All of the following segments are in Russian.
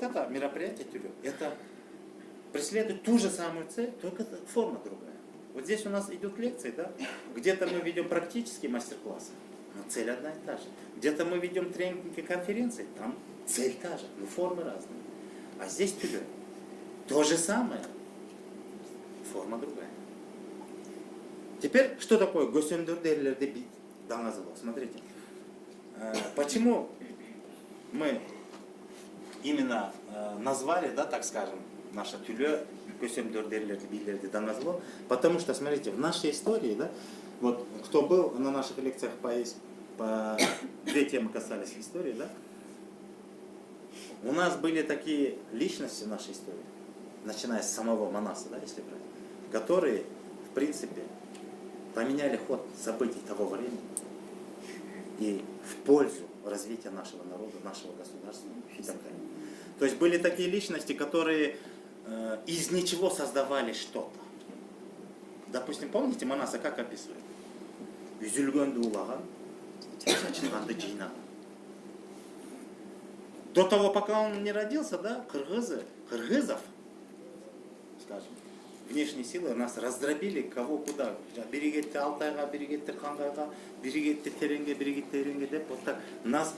это мероприятие тюрю, это преследует ту же самую цель, только форма другая. Вот здесь у нас идут лекции, да? Где-то мы ведем практические мастер-классы, но цель одна и та же. Где-то мы ведем тренинги, конференции, там цель та же, но формы разные. А здесь тюрю то же самое, форма другая. Теперь, что такое госундердерлерде бит даңазылы? Смотрите, почему мы именно назвали, да, так скажем, наше тюле госундердерлерде битлерде даңазылы, потому что, смотрите, в нашей истории, да, вот кто был на наших лекциях по две темы касались истории, да, у нас были такие личности в нашей истории, начиная с самого Манаса, да, если брать, которые, в принципе, поменяли ход событий того времени и в пользу развития нашего народа, нашего государства и так далее. То есть были такие личности, которые из ничего создавали что-то. Допустим, помните, Манаса как описывает? До того, пока он не родился, да, кыргызов, скажем, внешние силы нас раздробили кого куда. Берегетте Алтайга, берегетте Хангайга, берегетте Теренге, берегетте Теренге, деп, вот так. Нас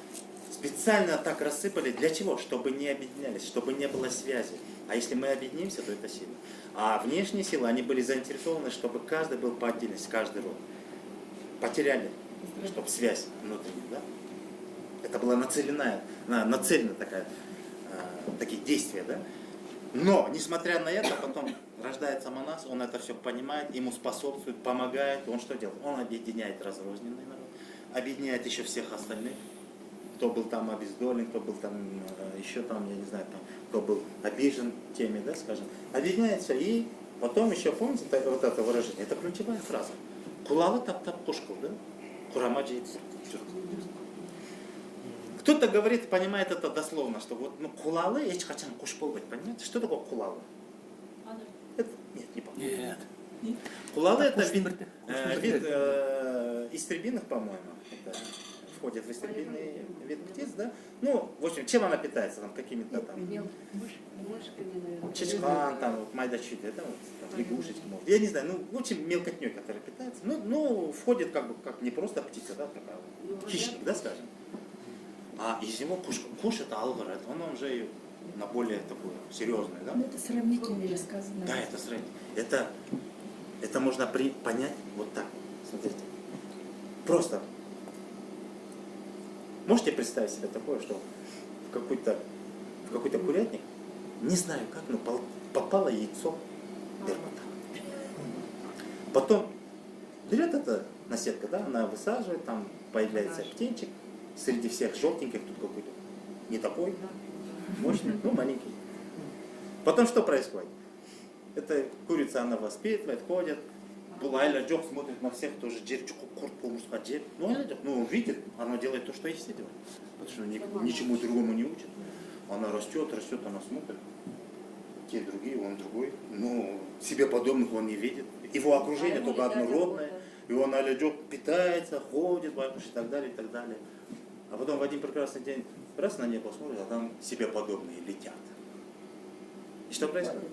специально так рассыпали. Для чего? Чтобы не объединялись, чтобы не было связи. А если мы объединимся, то это сила. А внешние силы, они были заинтересованы, чтобы каждый был по отдельности, каждый род. Потеряли, чтобы связь внутренняя, да? Это была нацелена такие действия, да? Но, несмотря на это, потом рождается Манас, он это все понимает, ему способствует, помогает. Он что делает? Он объединяет разрозненный народ, объединяет еще всех остальных, кто был там обездолен, кто был там еще там, я не знаю, там, кто был обижен теми, да, скажем. Объединяется, и потом еще, помните, вот это выражение, это ключевая фраза. Кулалы тап-тап кушкал, да? Курама джейц. Кто-то говорит, понимает это дословно, что вот, ну, кулалы, эч хачан куш болбайт, понимаете? Что такое кулалы? Это, нет, не помню. Нет. Кулалы это вид истребиных, по-моему. Это входит в истребиный вид птиц, да? Ну, в общем, чем она питается? Там какими-то там чечкан, там, вот, майдачиты, да, вот, там, лягушечки, может. Я не знаю, ну, в общем, мелкотней, которая питается. Ну, входит как бы, как не просто птица, да, такая вот, хищник, да, скажем. А из него куш это алгар, он уже на более такую серьезную, да? Ну, это сравнительно рассказано. Да, это сравнительно. Это можно понять вот так. Смотрите. Просто. Можете представить себе такое, что в какой-то курятник, не знаю как, но попало яйцо беркута. Потом берет эта наседка, да, она высаживает, там появляется птенчик. Среди всех желтеньких тут какой-то не такой, мощный, ну маленький. Потом что происходит? Эта курица, она воспитывает, ходит, булайла джок смотрит на всех, тоже джерчуку куртку мужская джер. Ну, он видит, она делает то, что и все делают. Потому что ничему другому не учит. Она растет, она смотрит. Те другие, он другой. Ну, себе подобных он не видит. Его окружение только однородное. И он алядёк питается, ходит, и так далее, и так далее. А потом в один прекрасный день раз на небо смотрит, а там себе подобные летят. И что происходит?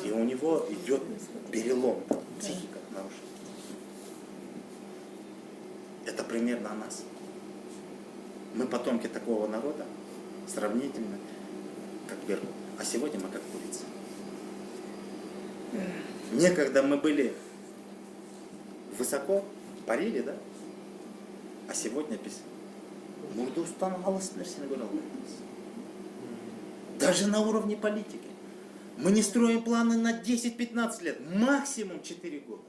И у него идет перелом, психика нарушена. Это примерно о нас. Мы потомки такого народа, сравнительно, как беркут. А сегодня мы как курицы. Некогда мы были высоко, парили, да? А сегодня без Мурдустан алысмерсин говорил. Даже на уровне политики. Мы не строим планы на 10-15 лет, максимум 4 года.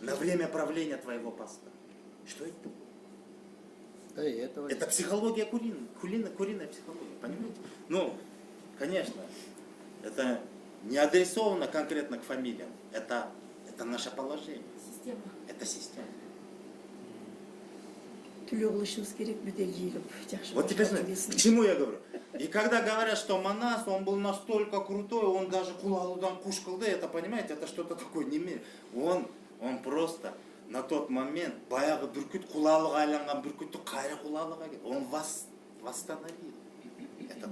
На время правления твоего поста. Что это? Это психология куриная психология, понимаете? Ну, конечно, это не адресовано конкретно к фамилиям. Это наше положение. Система. Это система. Вот теперь смотрите, к чему я говорю. И когда говорят, что Манас, он был настолько крутой, он даже кулалудан кушкал, да, это, понимаете, это что-то такое не имеет. Он просто на тот момент баяғы бүркіт құлалыға айланған бүркітті қайра құлалыға келді. Он восстановил этот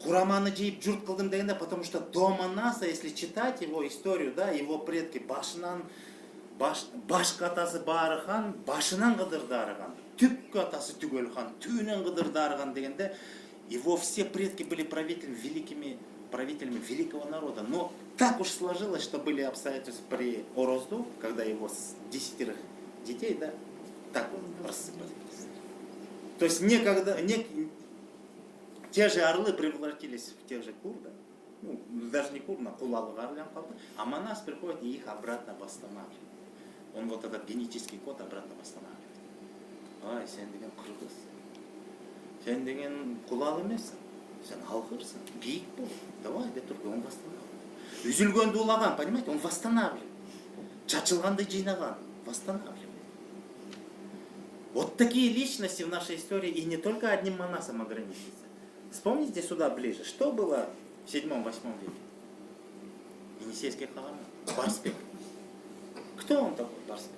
Кураманы жейіп жұрт қылдым дегенде, потому что до Манаса, если читать его историю, да, его предки башқы атасы бары хан, башынан қыдырды арыған, түпкі атасы түгел хан, түбінен қыдырды арыған дегенде, его все предки были правителями великого народа. Но так уж сложилось, что были обстоятельства при Орозду, когда его с 10 детей, да, так вот рассыпали. То есть те же орлы превратились в тех же кур, да? Ну, даже не кур, но кулалых орлям, а Манас приходит и их обратно восстанавливает. Он вот этот генетический код обратно восстанавливает. Ай, сен деген кыргыз. Сен деген кулал емессің. Сен алғырсың. Биік бол. Давай, де тұрды, он восстанавливает. Үзілгенді улаган, понимаете, он восстанавливает. Чачылғанды жинаған, восстанавливает. Вот такие личности в нашей истории, и не только одним Манасом ограничится. Вспомните сюда ближе, что было в 7-8 веке? Енисейский халамат, Барспек. Кто он такой, Барспек?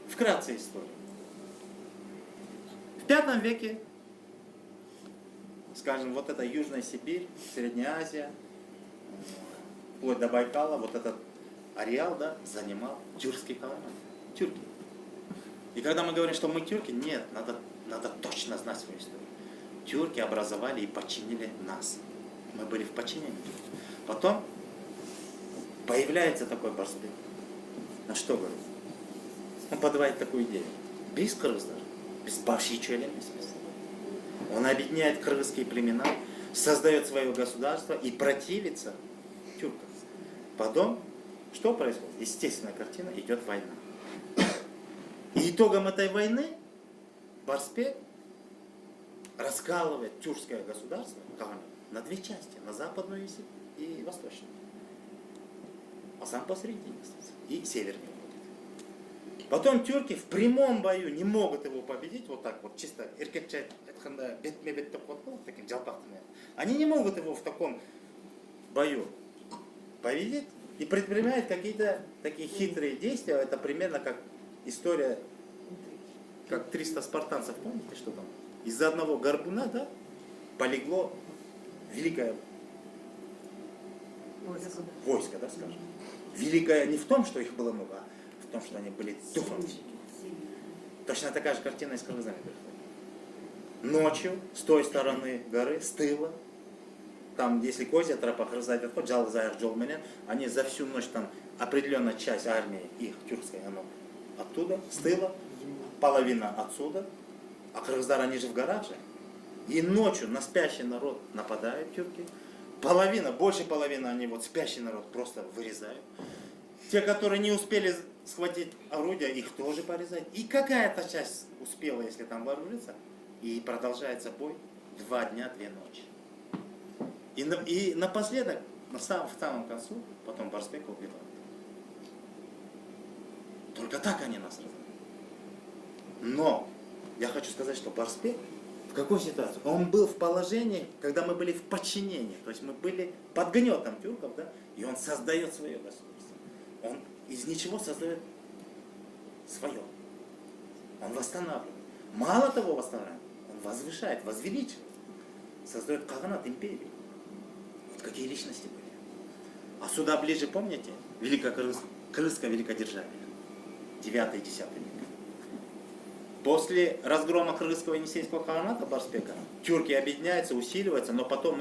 Вкратце история. В 5 веке, скажем, вот это Южная Сибирь, Средняя Азия, вплоть до Байкала, вот этот ареал, да, занимал тюркский халамат. Тюрки. И когда мы говорим, что мы тюрки, нет, надо точно знать свою историю. Тюрки образовали и подчинили нас. Мы были в подчинении. Потом появляется такой Барспек. На что говорит? Он подавает такую идею. Без кыргыздар, без башичуэлем. Он объединяет кыргызские племена, создает свое государство и противится тюркам. Потом, что происходит? Естественная картина, идет война. И итогом этой войны Барспек раскалывает тюркское государство на 2 части, на западную и восточную. А сам посередине остается. И севернее будет. Потом тюрки в прямом бою не могут его победить, вот так вот, чисто, они не могут его в таком бою победить и предпринимают какие-то такие хитрые действия. Это примерно как история, как 300 спартанцев, помните, что там? Из-за одного горбуна, да, полегло великое войско, да, скажем. Великое не в том, что их было много, а в том, что они были духом. Точно такая же картина и с кыргызами приходит. Ночью, с той стороны горы, с тыла, там, если козья тропа, кыргыздар ход, жалгыз аяк жол менен, они за всю ночь, там, определенная часть армии, их, тюркской, оно оттуда, с тыла, половина отсюда. А кыргыздар, они же в горах же. И ночью на спящий народ нападают тюрки. Больше половины они вот спящий народ просто вырезают. Те, которые не успели схватить орудия, их тоже порезают. И какая-то часть успела, если там вооружиться. И продолжается бой 2 дня, 2 ночи. И напоследок, в самом концу, потом Барспека убивают. Только так они нас разобрали. Но я хочу сказать, что Барспек в какой ситуации? Он был в положении, когда мы были в подчинении, то есть мы были под гнетом тюрков, да, и он создает свое государство. Он из ничего создает свое. Он восстанавливает. Мало того восстанавливает, он возвышает, возвеличивает, создает каганат империи. Вот какие личности были. А сюда ближе, помните, Крымское великодержавие, 9-10 век. После разгрома Кыргызского Енисейского хананата Барспека тюрки объединяются, усиливаются, но потом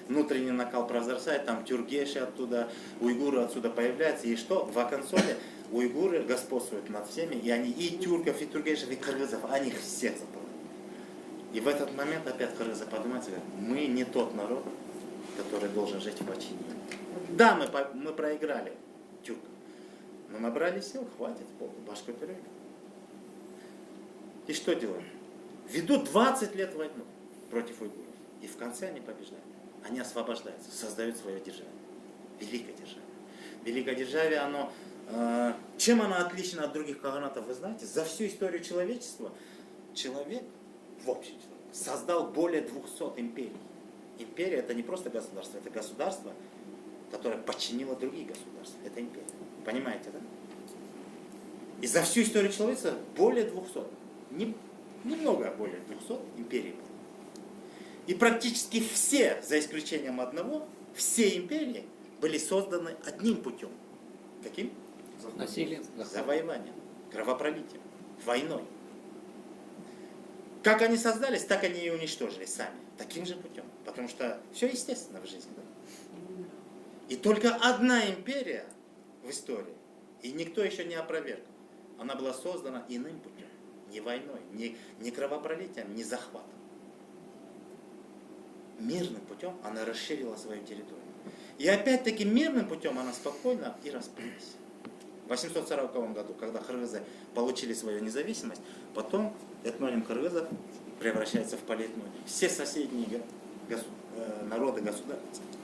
внутренний накал прозрастает, там тюргеши оттуда, уйгуры отсюда появляются. И что? В оконцове уйгуры господствуют над всеми, и они и тюрков, и тюргешев, и кыргызов, они их всех заполняют. И в этот момент опять кыргызы поднимаются и говорят, мы не тот народ, который должен жить в подчинении. Да, мы проиграли тюркам, но набрали сил, хватит, башку вперед. И что делают? Ведут 20 лет войну против уйгуров. И в конце они побеждают. Они освобождаются, создают свое державие. Великое державие. Великое державие, оно... чем оно отлично от других каганатов, вы знаете? За всю историю человечества человек, в общем, создал более 200 империй. Империя это не просто государство, это государство, которое подчинило другие государства. Это империя. Понимаете, да? И за всю историю человечества более 200. немного более 200 империй было. И практически все, за исключением одного, все империи были созданы одним путем. Каким? Насилие. Завоеванием, кровопролитием, войной. Как они создались, так они и уничтожились сами. Таким же путем. Потому что все естественно в жизни. Да? И только одна империя в истории, и никто еще не опроверг, она была создана иным путем. Не войной, не кровопролитием, не захватом. Мирным путем она расширила свою территорию. И опять-таки мирным путем она спокойно и распалась. В 840 году, когда кыргызы получили свою независимость, потом этноним кыргызов превращается в политноним. Все соседние народы,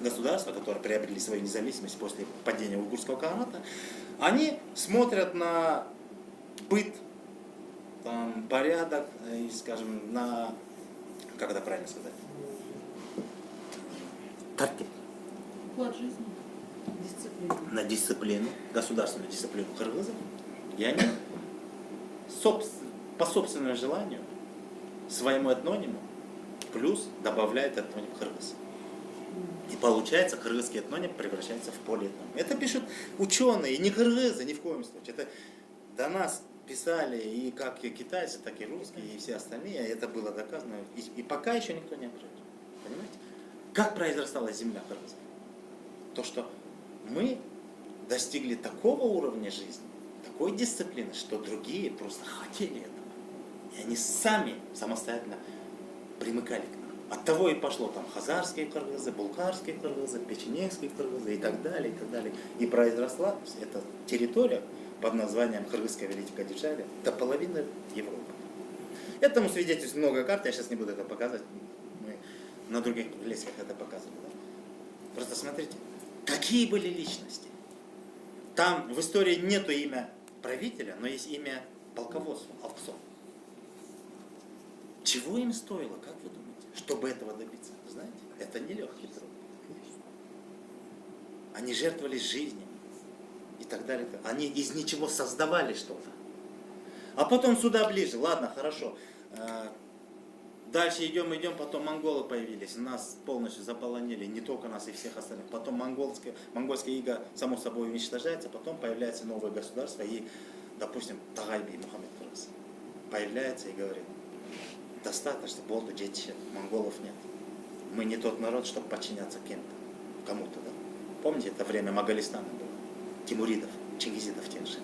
государства, которые приобрели свою независимость после падения уйгурского каганата, они смотрят на быт, там, порядок, и, скажем, на, как это правильно сказать, тартип. Уклад жизни. Дисциплина. На дисциплину, государственную дисциплину кыргызов, и они по собственному желанию своему этнониму плюс добавляют этноним кыргыз. И получается, кыргызский этноним превращается в полиэтноним. Это пишут ученые, не кыргызы, ни в коем случае. Это до нас писали и как и китайцы, так и русские, и все остальные. Это было доказано. И пока еще никто не опровергает. Понимаете? Как произрастала земля кыргызов? То, что мы достигли такого уровня жизни, такой дисциплины, что другие просто хотели этого. И они сами самостоятельно примыкали к нам. От того и пошло там хазарские кыргызы, булгарские кыргызы, печенегские кыргызы и так далее, и так далее. И произросла эта территория под названием Кыргызская Великая Держава до половины Европы. Этому свидетельствует много карт, я сейчас не буду это показывать. Мы на других лекциях это показывали. Да? Просто смотрите, какие были личности. Там в истории нету имя правителя, но есть имя полководца, Алксо. Чего им стоило, как вы думаете, чтобы этого добиться? Знаете, это нелегкий труд. Они жертвовали жизнью и так далее. Они из ничего создавали что-то. А потом сюда ближе, ладно, хорошо. Дальше идем, потом монголы появились, нас полностью заполонили, не только нас и всех остальных. Потом монгольская ига само собой уничтожается, потом появляется новое государство, и, допустим, Тагайби Мухаммед Кыргыз появляется и говорит: достаточно, болду, дети, монголов нет. Мы не тот народ, чтобы подчиняться кому-то. Да? Помните, это время Моголистана было, тимуридов, чингизидов тех же.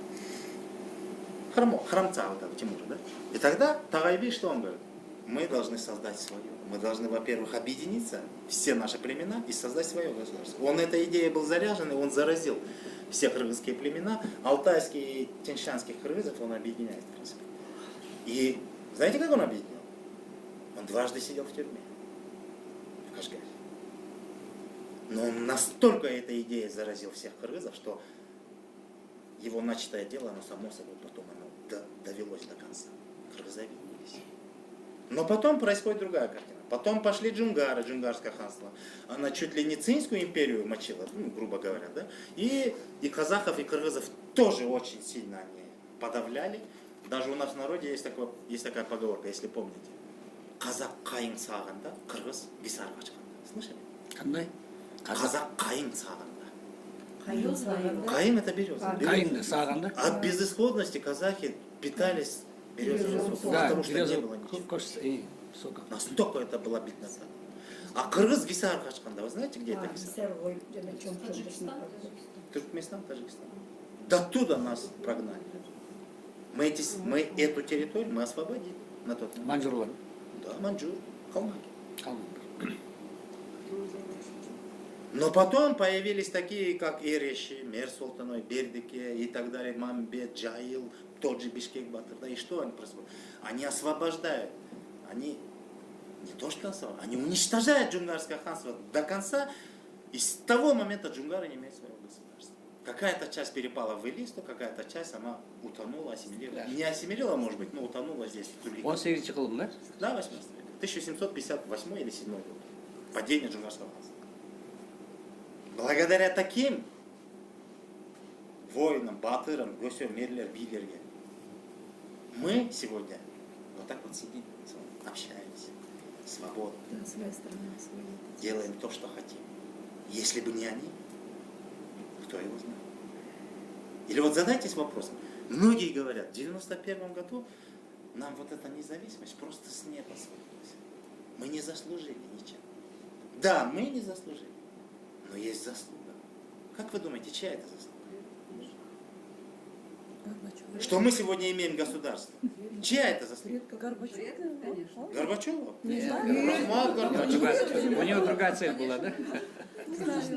Храмца вот этого Тимура, да? И тогда Тагайби, что он говорит? Мы должны создать свое. Мы должны, во-первых, объединиться, все наши племена, и создать свое государство. Он этой идеей был заряжен, и он заразил все кыргызские племена, алтайские и тяньшанских кыргызов он объединяет, в принципе. И знаете, как он объединил? Он дважды сидел в тюрьме, в Кашгаре. Но он настолько этой идеей заразил всех кыргызов, что его начатое дело, оно само собой потом довелось до конца. Кыргызы объединились. Но потом происходит другая картина. Потом пошли джунгары, джунгарское ханство. Она чуть ли не Цинскую империю мочила, грубо говоря, да? И казахов, и кыргызов тоже очень сильно они подавляли. Даже у нас в народе есть такая поговорка, если помните. Казак кайын сағанда, кыргыз гисар качканда. Слышали? Кандай? Казак кайын сағанда. Кайын это береза. Кайын сағанда? От безысходности казахи питались березовым соком, Да, потому что не было ничего. кошится и сока. Настолько это была беднота. А кыргыз гисар качканда, вы знаете, где это гисар? Туркменистан, Таджикистан. До туда нас прогнали. Мы эту территорию мы освободили на тот момент. Манжурлар. Да, Маньчжур, Калмыки. Калмык. Но потом появились такие, как Иреши, Мер-Султаной, Бердике и так далее, Мамбет, Джаил, тот же Бишкек-Батыр. Да, и что они происходят? Они освобождают. Они не то что освобождают, они уничтожают джунгарское ханство до конца. И с того момента джунгары не имеют своего государства. Какая-то часть перепала в Элисту, какая-то часть она утонула, ассимилировала. Не ассимилировала, может быть, но утонула здесь. 18 кылым, да? Да, 18 век. 1758 или 7 год. Падение джунгарского ханства. Благодаря таким воинам, батырам, госям, мерлер, билерге, мы сегодня Вот так вот сидим, общаемся, свободно, Да, своя страна, своя. делаем то, что хотим. Если бы не они, кто его знает? Или вот задайтесь вопросом. Многие говорят, в 91 году нам вот эта независимость просто с неба свалилась. Мы не заслужили ничем. Да, мы не заслужили, но есть заслуга. Как вы думаете, чья это заслуга? Горбачев. Что мы сегодня имеем государство? Чья это заслуга? Горбачев. Конечно. Горбачева? Не знаю. Рахмат Горбачев. У него другая цель была, да?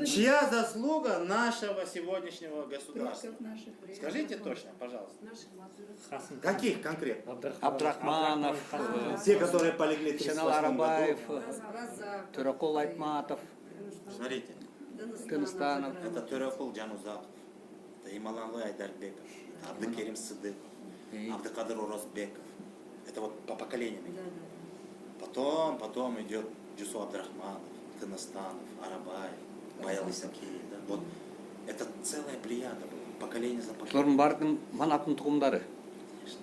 Чья заслуга нашего сегодняшнего государства? Предков наших. Скажите точно, пожалуйста. Наших мазуров. Каких конкретно? Абдрахманов, Те, которые полегли в Шенал 1938 Арабаев, году. Раза. Тюракол Айтматов. Смотрите, Кыргызстанов. это Төрекул Джанузаков, это Ималанлы Айдарбеков, это Абдыкерим Сыдыков, Абдыкадыр Орозбеков. Это вот по поколениям. Да, да. Потом идет Джусу Абдрахманов, Кыргызстанов, Арабаев, Баял Исакиев. Да? Вот это целая плеяда была, поколение за поколением. Олардың бардың манаттың тұқымдары. Конечно,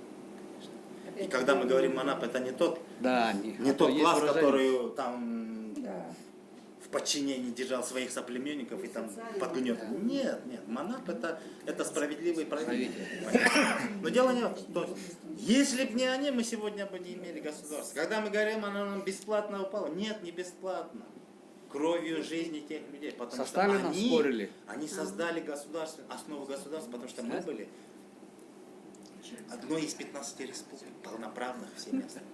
конечно. И когда мы говорим манап, это не тот, Да, не тот есть класс, выражение. который там Да. в подчинении держал своих соплеменников и там под гнетом. Нет, манап это справедливый правитель. Но дело не в том, что если бы не они, мы сегодня бы не имели государства. Когда мы говорим, оно нам бесплатно упало. Нет, не бесплатно. Кровью жизни тех людей. Потому Со что Сталином спорили. они создали государство, основу государства, потому что мы были одной из 15 республик, полноправных всеми остальными.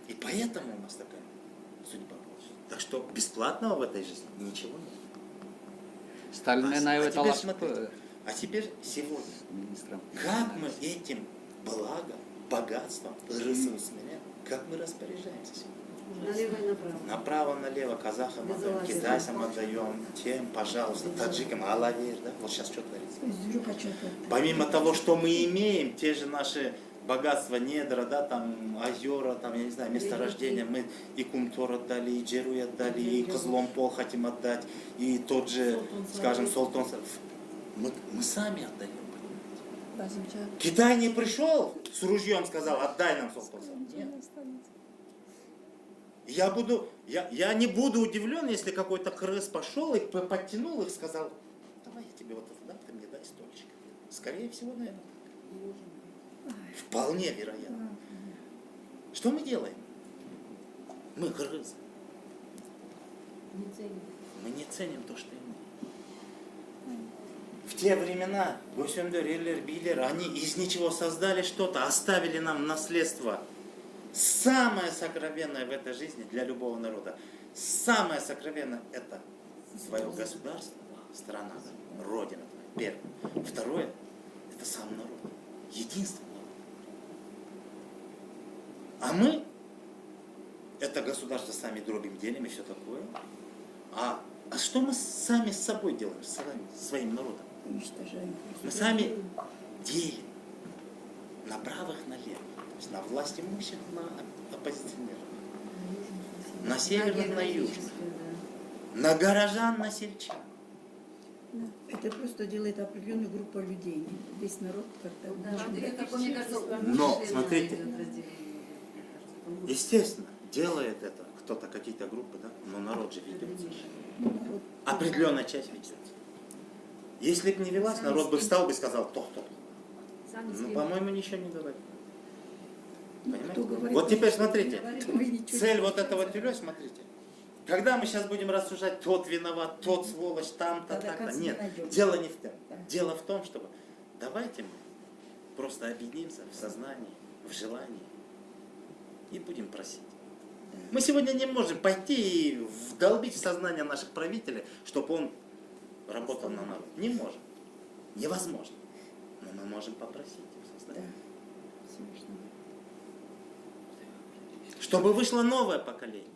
И поэтому у нас такая судьба получилась. Так что бесплатного в этой жизни ничего нет. Сталин мен А айып теперь таласып смотрите. А теперь сегодня. министром. Как мы этим благом, богатством, ресурсами, как мы распоряжаемся сегодня? Налево и направо. Направо-налево казахам Без отдаем, лазера. китайцам отдаем, тем, пожалуйста, таджикам, алавер, да? Вот сейчас что творится. Зюрюка что-то. Помимо того, что мы имеем, те же наши богатства, недра, да, там, озера, там, я не знаю, месторождения, мы и Кумтор отдали, и Джеруй отдали, и Козломпол хотим отдать, и тот же, скажем, Солтон. Мы сами отдаем. Да, замечательно. Китай не пришел с ружьем, сказал, отдай нам Солтон. Нет. Я не буду удивлен, если какой-то крыс пошел и подтянул их, сказал, давай я тебе вот это дам, ты мне дай стольчик. Скорее всего, наверное. Вполне вероятно. Что мы делаем? Мы крысы. Не ценим. Мы не ценим то, что имеем. В те времена Госюндер, Ерлер, Билер, они из ничего создали что-то, оставили нам наследство. Самое сокровенное в этой жизни для любого народа. Самое сокровенное – это свое государство, страна, родина. Первое. Второе – это сам народ. Единство народа. А мы это государство сами дробим, делим и все такое. А что мы сами с собой делаем, своим народом? Уничтожаем. Мы сами делим на правых, налево. То есть на власть имущих, на оппозиционеров. На северных, на южных. На горожан, на сельчан. Да. Это просто делает определенную группу людей. Весь народ как-то... Да, это, мне кажется, Но, умышленно смотрите. идет разделение. Естественно, делает это кто-то, какие-то группы, да? Но народ же ведется. Народ. Определенная часть ведется. Если бы не велась, народ бы встал бы и сказал, кто. Сами Ну, себе. по-моему, ничего не говорит. Ну, Понимаете? кто говорит, Вот теперь что смотрите. вы ничего Цель не вот этого тюрьмы, смотрите. Когда мы сейчас будем рассуждать, тот виноват, тот сволочь, там-то, Да, до так-то. конца Нет, не найдем. дело не в том. Да. Дело в том, чтобы давайте мы просто объединимся в сознании, в желании и будем просить. Мы сегодня не можем пойти и вдолбить в сознание наших правителей, чтобы он работал на народ. Не можем. Невозможно. Но мы можем попросить в Да. сознании. Смешно. Чтобы вышло новое поколение,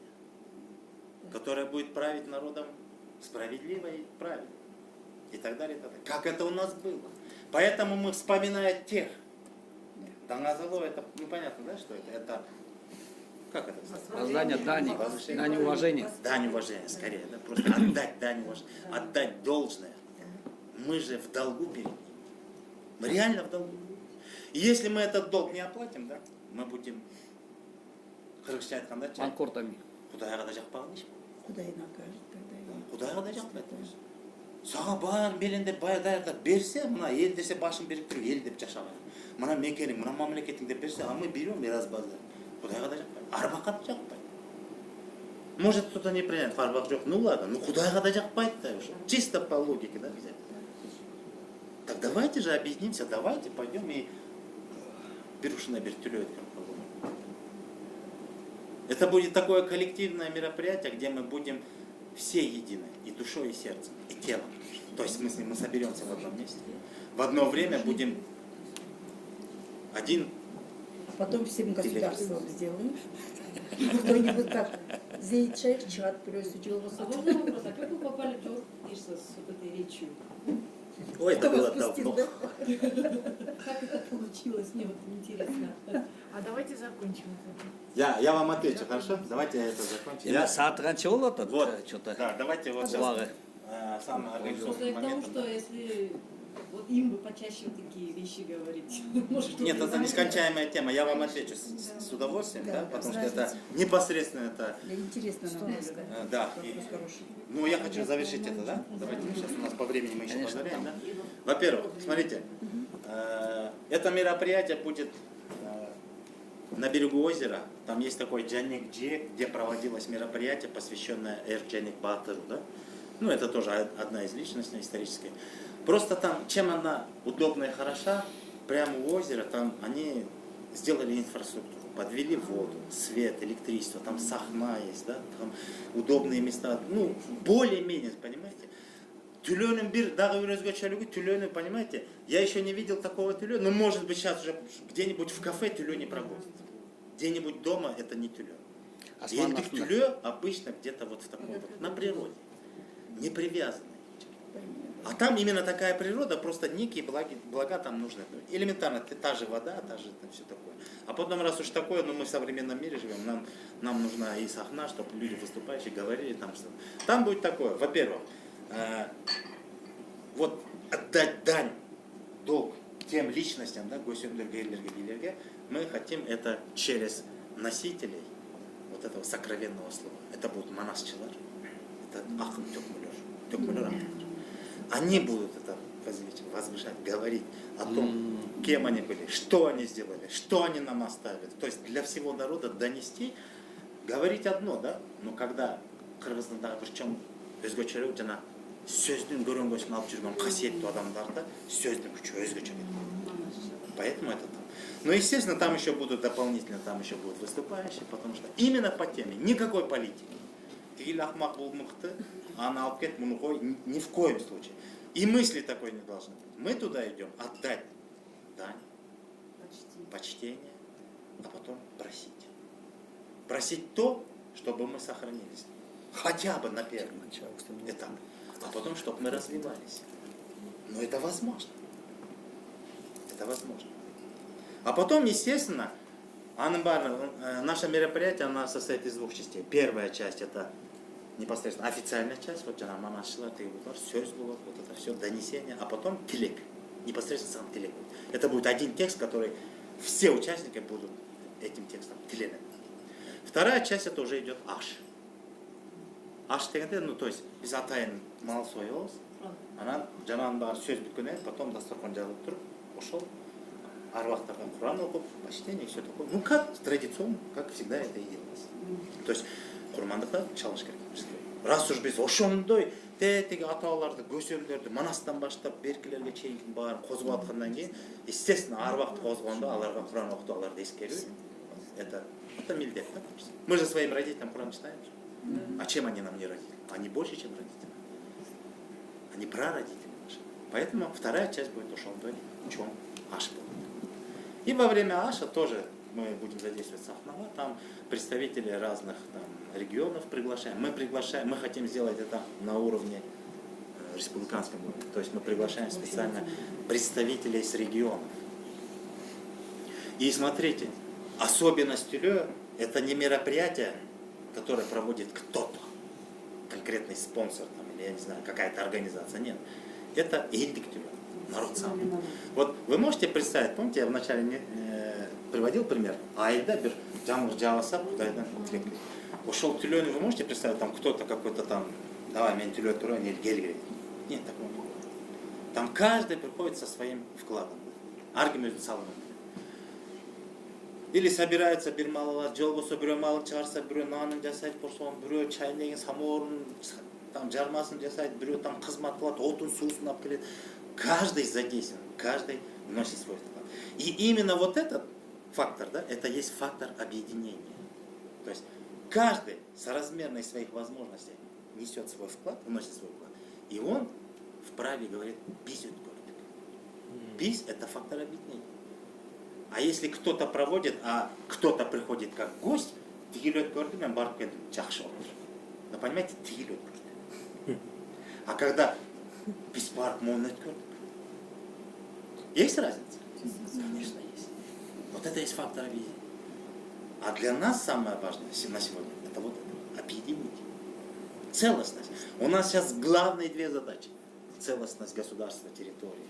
которое будет править народом справедливо и правильно. И так далее, и так далее. Как это у нас было. Поэтому мы, вспоминая тех, Дангазало, это, ну понятно, да, что это? Это, как это называется? Воздание дани, Возвышение. дань уважения. Дань уважения, скорее, да, просто отдать дань уважения, отдать должное. Мы же в долгу перед ним. Мы реально в долгу. И если мы этот долг не оплатим, да, мы будем қырғызша айтқанда Манкортами. құдайға да жақпаған дейсің. Куда и накажет, тогда и... Құдайға да жақпайды. Саған бар белендеп баядайырдап берсе, мына ел десе башын біріктіріп ел деп жашаған. Мына мекенің, мына мемлекетің деп берсе, а мы берем и разбазар. Құдайға да жақпайды. Арбаққа да жақпайды. Может, кто-то не принять, арбақ жоқ, ну ладно, ну құдайға да жақпайды да уже. Чисто по логике, да, взять. Так давайте же объединимся, давайте пойдем и Берушина Бертюлю. Это будет такое коллективное мероприятие, где мы будем все едины, и душой, и сердцем, и телом. То есть в смысле мы соберемся в одном месте. В одно время будем один. Потом всем государством сделаем. Кто-нибудь так Зейчек, чат, плюс учил А можно вопрос, а как вы попали в Джордж Кирсос с вот этой речью? Ой, это Кто было вас пустил, давно. да? Как это получилось? Мне вот интересно. А давайте закончим это. Я вам отвечу, хорошо? Давайте я это закончу. Енді сааты қанша болады? Вот, Что-то. да, давайте вот Благо. сейчас самый Просто организационный к тому, момент. что если вот им бы почаще такие вещи говорить, может, Нет, он это бы нескончаемая тема. Я вам отвечу с удовольствием, Да, да, да, потому что разница. это непосредственно это. Да, интересно нам. Да. Вопрос хороший. Ну, я хочу завершить это, да? Давайте сейчас у нас по времени мы еще поговорим, да? Во-первых, смотрите, это мероприятие будет на берегу озера. Там есть такой Джаник-Джи, где проводилось мероприятие, посвященное Эр-Джаник Батыру, да? Ну, это тоже одна из личностей исторических. Просто там, чем она удобна и хороша, прямо у озера, там они сделали инфраструктуру, подвели воду, свет, электричество, там сахна есть, да, там удобные места, ну, более-менее, понимаете. Тюленым бир, дагы өзгөчөлүгү тюлены, понимаете, я еще не видел такого тюлена, но может быть сейчас уже где-нибудь в кафе тюлен не прогонит. Где-нибудь дома это не тюлен. Елдик тюлен обычно где-то вот в таком вот, на природе, не привязанный. А там именно такая природа, просто некие блага там нужны. Элементарно, та же вода, та же там все такое. А потом, раз уж такое, ну мы в современном мире живем, нам нужна и сахна, чтобы люди выступающие говорили там что. Там будет такое, во-первых, вот отдать дань, долг тем личностям, да, государственным, мы хотим это через носителей вот этого сокровенного слова. Это будут монасчилар, это Ахын Тёкмулер. Они будут это возвышать, говорить о том, кем они были, что они сделали, что они нам оставили. То есть для всего народа донести, говорить одно, да, но когда Кыргызстандағы причем өзгөчөлүк жана сөздүн көрөнгөсүн алып жүргөн касиеттүү адамдарда сөздүн күчү өзгөчө. Поэтому это там. Но естественно там еще будут дополнительно, там еще будут выступающие, потому что именно по теме, никакой политики. Тигил ахмак бул мыкты, аны алып кет, муну кой, ни в коем случае. И мысли такой не должно быть. Мы туда идем отдать дань, почтение, а потом просить. Просить то, чтобы мы сохранились. Хотя бы на первом этапе. А потом, чтобы мы развивались. Но это возможно. Это возможно. А потом, естественно, наше мероприятие оно состоит из двух частей. Первая часть это непосредственно официальная часть, вот монашчылар, сөз будет, вот это все, донесение, а потом телек, непосредственно сам телек. Это будет один текст, который все участники будут этим текстом телены. Вторая часть это уже идет аш. Аш дегенде, ну то есть без атайын мал союз, она жанан бар сөз бүткеннен потом дастархан жазылып туруп, ошол аруактарга Куран окуп, почтение, все такое. Ну как традиционно, как всегда это и делалось. То есть курмандыкта чалыш керек. Раз уж биз ошондой тетиги аталарды, көсөмдөрдү манастан баштап беркилерге чейин баарын козгоп аткандан кийин, естественно, арбакты козгондо аларга Куран окутуу, аларды эскерүү. Это милдет, да? Мы же своим родителям Куран читаем. А чем они нам не родители? Они больше, чем родители. Они прародители наши. Поэтому вторая часть будет ошондой, чем аш будет. И во время аша тоже мы будем задействовать сахнава, там представители разных там, регионов приглашаем. Мы хотим сделать это на уровне республиканском уровне. То есть мы приглашаем специально представителей с регионов. И смотрите, особенность Тюлё это не мероприятие, которое проводит кто-то, конкретный спонсор там, или я не знаю, какая-то организация. Нет. Это Элдик Тюлё, народ сам. Вот вы можете представить, помните, я вначале приводил пример. Айда бир жамыр жабаса Кудайдан тилек. Ошол тилөөнү вы можете представить, там кто-то какой-то там, давай мен тилөө турайын, или келгиле. Нет такого. Там каждый приходит со своим вкладом. Аргим өзүнүн салымы. Или собирается бир малалар, жол болсо бирөө мал чыгарса, бирөө нанын жасайт болсо, бирөө чайнегин, самоорун, там жармасын жасайт, бирөө там кызмат кылат, отун, суусун алып келет. Каждый задействован, каждый вносит свой вклад. И именно вот этот фактор, да, это есть фактор объединения. То есть каждый соразмерно своих возможностей несет свой вклад, вносит свой вклад. И он вправе говорит «бизют гордык». Биз – это фактор объединения. А если кто-то проводит, а кто-то приходит как гость, тигилет гордык, мен барып келдим, жакшы болду. Но понимаете, тигилет гордык. А когда биз барып моун өткөрдүк, есть разница? Конечно, есть. Вот это есть фактор объединения. А для нас самое важное на сегодня – это вот это, объединить. Целостность. У нас сейчас главные две задачи. Целостность государства, территории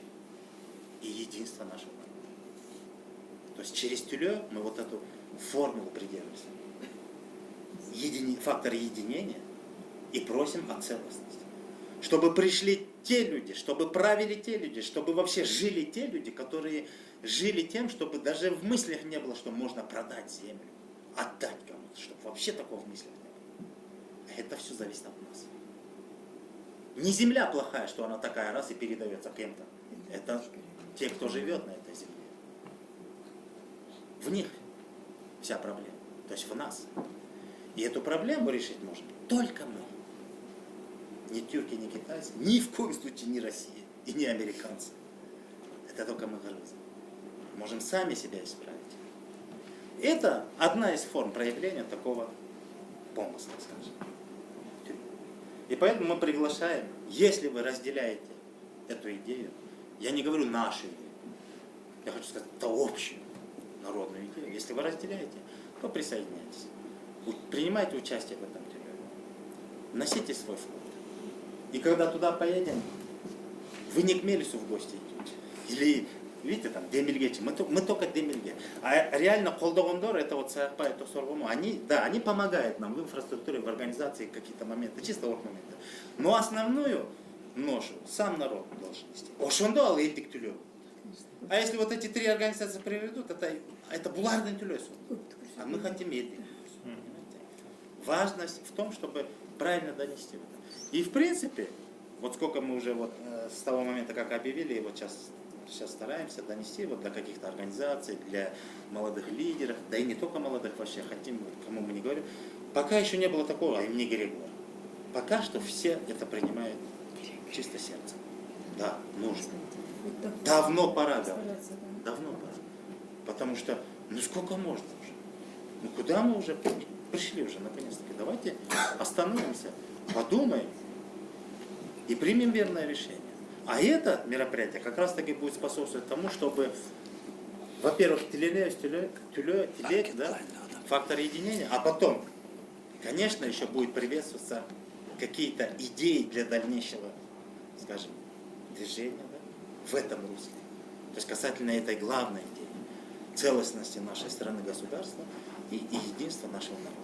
и единство нашего народа. То есть через тюлё мы вот эту формулу придерживаемся. Фактор единения и просим о целостности. Чтобы пришли те люди, чтобы правили те люди, чтобы вообще жили те люди, которые жили тем, чтобы даже в мыслях не было, что можно продать землю, отдать кому-то, чтобы вообще такого в мыслях не было. Это все зависит от нас. Не земля плохая, что она такая раз и передается кем-то. Это те, кто живет на этой земле. В них вся проблема. То есть в нас. И эту проблему решить можем только мы. Ни тюрки, ни китайцы, ни в коем случае не Россия и не американцы. Это только мы грузы. Можем сами себя исправить. Это одна из форм проявления такого помысла, скажем. И поэтому мы приглашаем, если вы разделяете эту идею, я не говорю нашу идею, я хочу сказать, это общую народную идею. Если вы разделяете, то присоединяйтесь. Принимайте участие в этом деле. Носите свой вклад. И когда туда поедем, вы не к Мелису в гости идете. Или, видите, там, Демильгечи. Мы только Демильге. А реально Колдогондор, это вот Саякпай, Тосоргому, они помогают нам в инфраструктуре, в организации какие-то моменты, чисто вот моменты. Но основную ношу сам народ должен нести. Ошондо ал элдик тюлөө. А если вот эти три организации приведут, это булардын тюлөөсү. А мы хотим элдик. Важность в том, чтобы правильно донести это. И в принципе, вот сколько мы уже вот с того момента, как объявили, и вот сейчас стараемся донести вот до каких-то организаций, для молодых лидеров, да и не только молодых вообще, хотим, кому мы не говорим. Пока еще не было такого, а им не Григор. Пока что все это принимают чисто сердцем. Да, нужно. Давно пора, да. Давно пора. Потому что, ну сколько можно уже? Ну куда мы уже пришли уже, наконец-таки? Давайте остановимся, подумаем и примем верное решение. А это мероприятие как раз таки будет способствовать тому, чтобы, во-первых, телек, да, фактор единения, а потом, конечно, еще будет приветствоваться какие-то идеи для дальнейшего, скажем, движения, да, в этом русле. То есть касательно этой главной идеи, целостности нашей страны, государства и единства нашего народа.